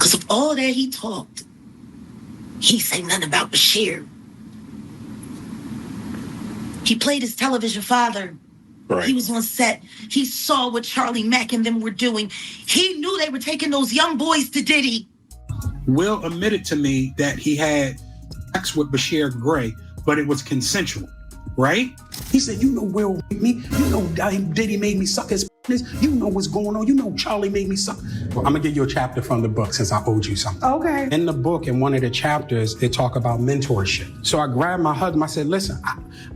Because of all that he talked, he said nothing about Bryshere. He played his television father. Right. He was on set. He saw what Charlie Mack and them were doing. He knew they were taking those young boys to Diddy. Will admitted to me that he had sex with Bryshere Gray, but it was consensual, right? He said, you know Will made me, you know Diddy made me suck his penis, you know what's going on, you know Charlie made me suck. Well, I'm gonna give you a chapter from the book since I owed you something. Okay. In the book, in one of the chapters, they talk about mentorship. So I grabbed my husband, I said, listen,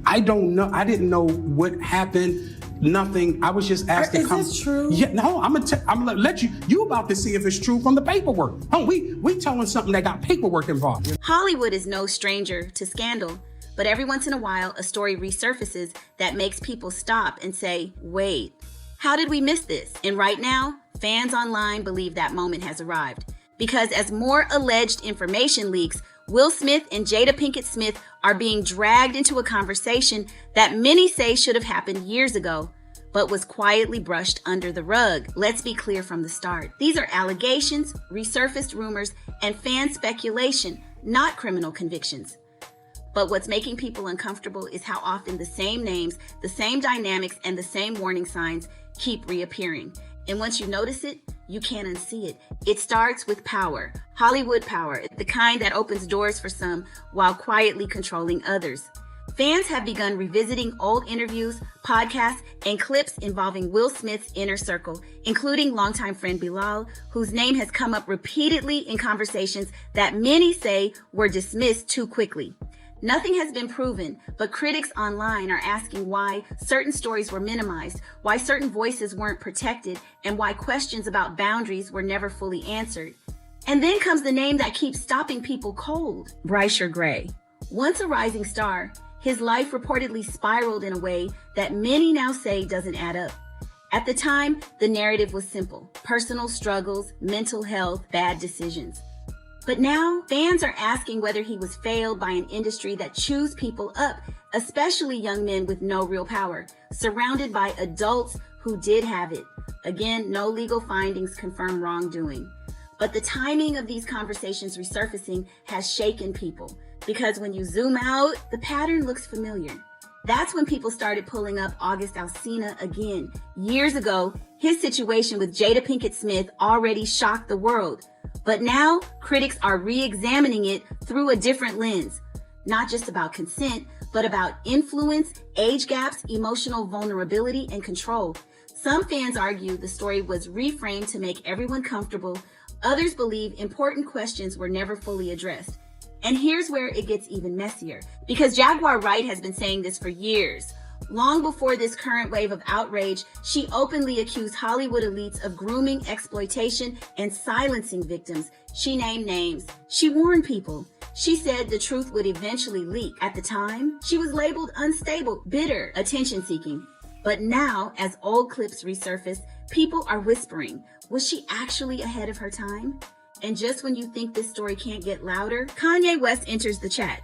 I don't know, I didn't know what happened. Nothing. I was just asked to come. Is this true? Yeah. No. I'm gonna let you. You about to see if it's true from the paperwork. Oh, we telling something that got paperwork involved. Hollywood is no stranger to scandal, but every once in a while, a story resurfaces that makes people stop and say, "Wait, how did we miss this?" And right now, fans online believe that moment has arrived because as more alleged information leaks, Will Smith and Jada Pinkett Smith are being dragged into a conversation that many say should have happened years ago, but was quietly brushed under the rug. Let's be clear from the start. These are allegations, resurfaced rumors, and fan speculation, not criminal convictions. But what's making people uncomfortable is how often the same names, the same dynamics, and the same warning signs keep reappearing. And once you notice it, you can't unsee it. It starts with power, Hollywood power, the kind that opens doors for some while quietly controlling others. Fans have begun revisiting old interviews, podcasts, and clips involving Will Smith's inner circle, including longtime friend Bilal, whose name has come up repeatedly in conversations that many say were dismissed too quickly. Nothing has been proven, but critics online are asking why certain stories were minimized, why certain voices weren't protected, and why questions about boundaries were never fully answered. And then comes the name that keeps stopping people cold, Bryshere Gray. Once a rising star, his life reportedly spiraled in a way that many now say doesn't add up. At the time, the narrative was simple: personal struggles, mental health, bad decisions. But now, fans are asking whether he was failed by an industry that chews people up, especially young men with no real power, surrounded by adults who did have it. Again, no legal findings confirm wrongdoing. But the timing of these conversations resurfacing has shaken people, because when you zoom out, the pattern looks familiar. That's when people started pulling up August Alsina again. Years ago, his situation with Jada Pinkett Smith already shocked the world. But now, critics are re-examining it through a different lens. Not just about consent, but about influence, age gaps, emotional vulnerability, and control. Some fans argue the story was reframed to make everyone comfortable. Others believe important questions were never fully addressed. And here's where it gets even messier, because Jaguar Wright has been saying this for years. Long before this current wave of outrage, she openly accused Hollywood elites of grooming, exploitation, and silencing victims. She named names. She warned people. She said the truth would eventually leak. At the time, she was labeled unstable, bitter, attention-seeking. But now, as old clips resurface, people are whispering, was she actually ahead of her time? And just when you think this story can't get louder, Kanye West enters the chat.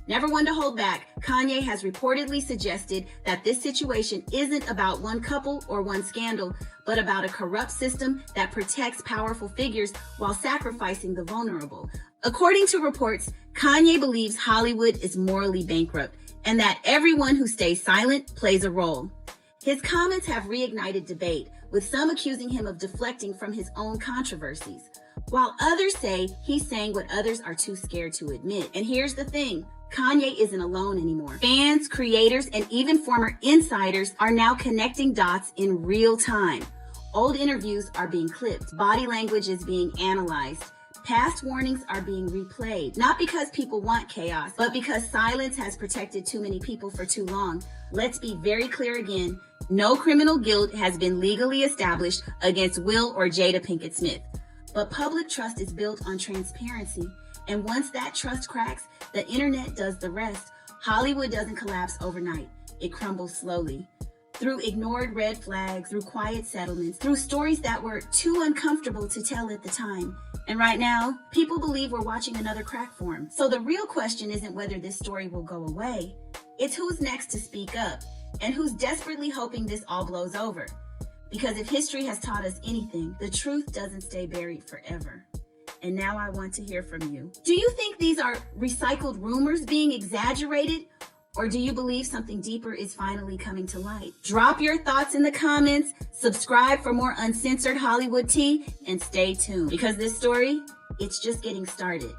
Never one to hold back, Kanye has reportedly suggested that this situation isn't about one couple or one scandal, but about a corrupt system that protects powerful figures while sacrificing the vulnerable. According to reports, Kanye believes Hollywood is morally bankrupt and that everyone who stays silent plays a role. His comments have reignited debate, with some accusing him of deflecting from his own controversies, while others say he's saying what others are too scared to admit. And here's the thing. Kanye isn't alone anymore. Fans, creators, and even former insiders are now connecting dots in real time. Old interviews are being clipped. Body language is being analyzed. Past warnings are being replayed. Not because people want chaos, but because silence has protected too many people for too long. Let's be very clear again. No criminal guilt has been legally established against Will or Jada Pinkett Smith. But public trust is built on transparency. And once that trust cracks, the internet does the rest. Hollywood doesn't collapse overnight. It crumbles slowly. Through ignored red flags, through quiet settlements, through stories that were too uncomfortable to tell at the time. And right now, people believe we're watching another crack form. So the real question isn't whether this story will go away. It's who's next to speak up and who's desperately hoping this all blows over. Because if history has taught us anything, the truth doesn't stay buried forever. And now I want to hear from you. Do you think these are recycled rumors being exaggerated? Or do you believe something deeper is finally coming to light? Drop your thoughts in the comments, subscribe for more uncensored Hollywood tea, and stay tuned because this story, it's just getting started.